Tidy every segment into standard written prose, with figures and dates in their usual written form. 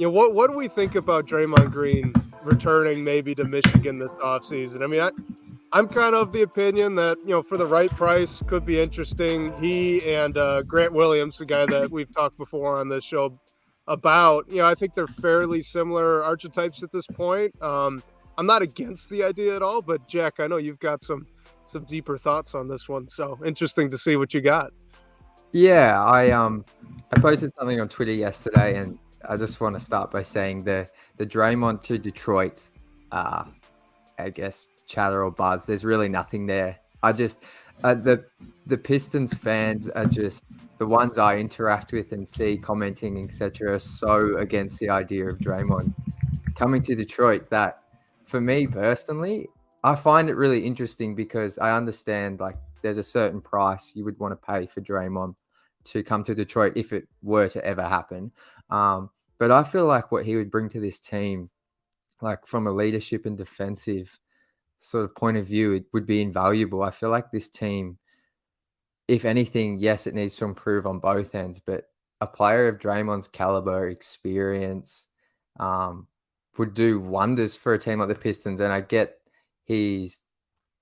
what do we think about Draymond Green returning maybe to Michigan this offseason? I mean, I'm kind of the opinion that, for the right price could be interesting. He and Grant Williams, the guy that we've talked before on this show about, I think they're fairly similar archetypes at this point. I'm not against the idea at all, but Jack, I know you've got some deeper thoughts on this one. So interesting to see what you got. Yeah, I posted something on Twitter yesterday, and I just want to start by saying the Draymond to Detroit, I guess chatter or buzz. There's really nothing there. I just the Pistons fans are just the ones I interact with and see commenting, etc. Are so against the idea of Draymond coming to Detroit that, for me personally, I find it really interesting because I understand like there's a certain price you would want to pay for Draymond to come to Detroit if it were to ever happen. But I feel like what he would bring to this team, like from a leadership and defensive sort of point of view, it would be invaluable. I feel like this team, if anything, yes, it needs to improve on both ends, but a player of Draymond's caliber, experience, would do wonders for a team like the Pistons. And I get there's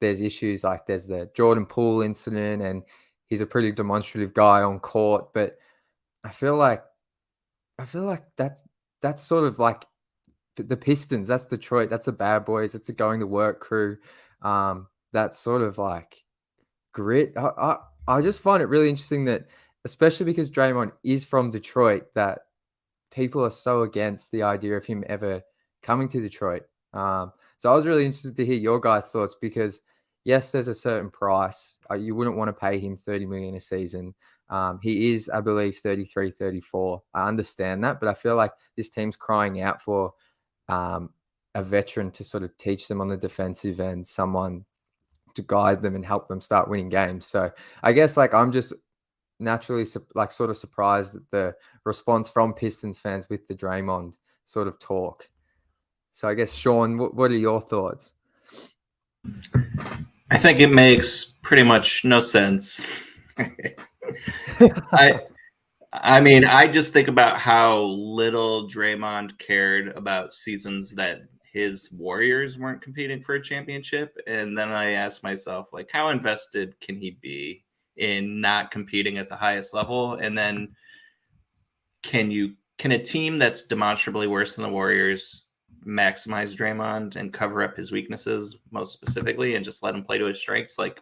issues like there's the Jordan Poole incident, and he's a pretty demonstrative guy on court, but I feel like that's sort of like the Pistons. That's Detroit. That's the bad boys. It's a going to work crew. That's sort of like grit. I just find it really interesting that, especially because Draymond is from Detroit, that people are so against the idea of him ever coming to Detroit. So I was really interested to hear your guys' thoughts because, yes, there's a certain price. You wouldn't want to pay him $30 million a season. He is, I believe, 33, 34. I understand that, but I feel like this team's crying out for a veteran to sort of teach them on the defensive end, someone to guide them and help them start winning games. So I guess like I'm just naturally like sort of surprised at the response from Pistons fans with the Draymond sort of talk. So I guess, Sean, what are your thoughts? I think it makes pretty much no sense. I mean, I just think about how little Draymond cared about seasons that his Warriors weren't competing for a championship. And then I ask myself, like, how invested can he be in not competing at the highest level? And then can a team that's demonstrably worse than the Warriors maximize Draymond and cover up his weaknesses most specifically and just let him play to his strengths? Like,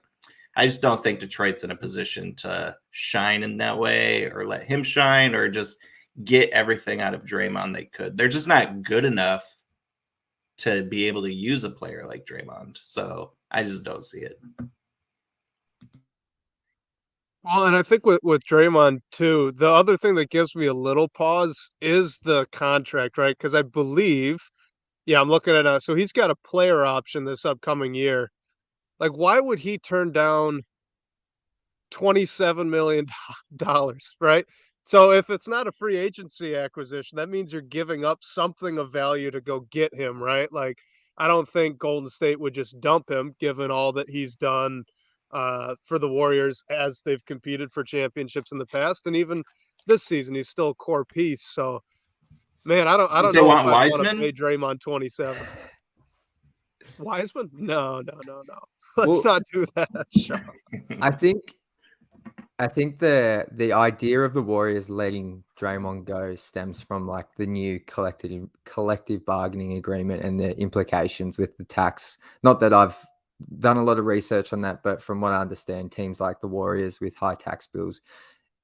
I just don't think Detroit's in a position to shine in that way or let him shine or just get everything out of Draymond they could. They're just not good enough to be able to use a player like Draymond. So I just don't see it. Well, and I think with Draymond too, the other thing that gives me a little pause is the contract, right? Because I believe, yeah, I'm looking at so he's got a player option this upcoming year. Like, why would he turn down $27 million, right? So if it's not a free agency acquisition, that means you're giving up something of value to go get him, right? Like, I don't think Golden State would just dump him given all that he's done for the Warriors as they've competed for championships in the past. And even this season, he's still a core piece. So, man, I don't They know if want I'd want to Wiseman? pay Draymond 27. Wiseman? No. Let's Well, not do that, Sean. I think the idea of the Warriors letting Draymond go stems from like the new collective bargaining agreement and the implications with the tax. Not that I've done a lot of research on that, but from what I understand, teams like the Warriors with high tax bills,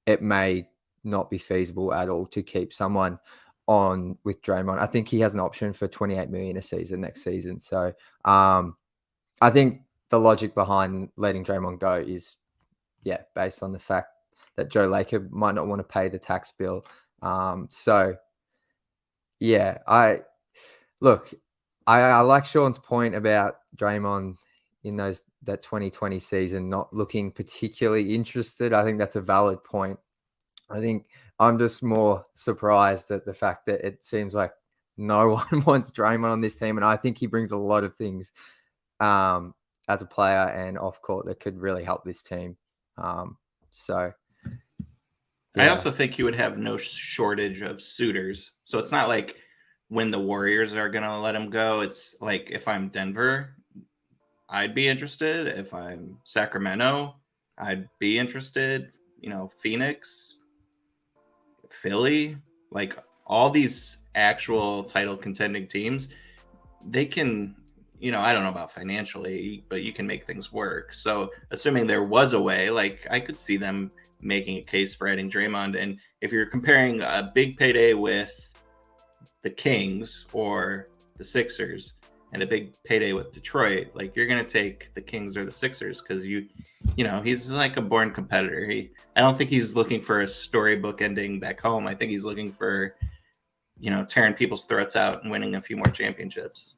it may not be feasible at all to keep someone on with Draymond. I think he has an option for $28 million a season next season. So I think the logic behind letting Draymond go is, yeah, based on the fact that Joe Laker might not want to pay the tax bill. So, yeah, I like Sean's point about Draymond in that 2020 season not looking particularly interested. I think that's a valid point. I think I'm just more surprised at the fact that it seems like no one wants Draymond on this team, and I think he brings a lot of things as a player and off court that could really help this team. So yeah. I also think you would have no shortage of suitors. So it's not like when the Warriors are going to let him go. It's like, if I'm Denver, I'd be interested. If I'm Sacramento, I'd be interested. Phoenix, Philly, like all these actual title contending teams, they can, I don't know about financially, but you can make things work. So assuming there was a way, like I could see them making a case for adding Draymond. And if you're comparing a big payday with the Kings or the Sixers and a big payday with Detroit, like you're going to take the Kings or the Sixers because he's like a born competitor. I don't think he's looking for a storybook ending back home. I think he's looking for, tearing people's throats out and winning a few more championships.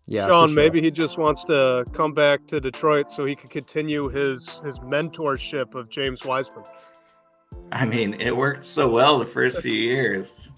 Yeah, Sean, maybe he just wants to come back to Detroit so he could continue his mentorship of James Wiseman. I mean, it worked so well the first few years.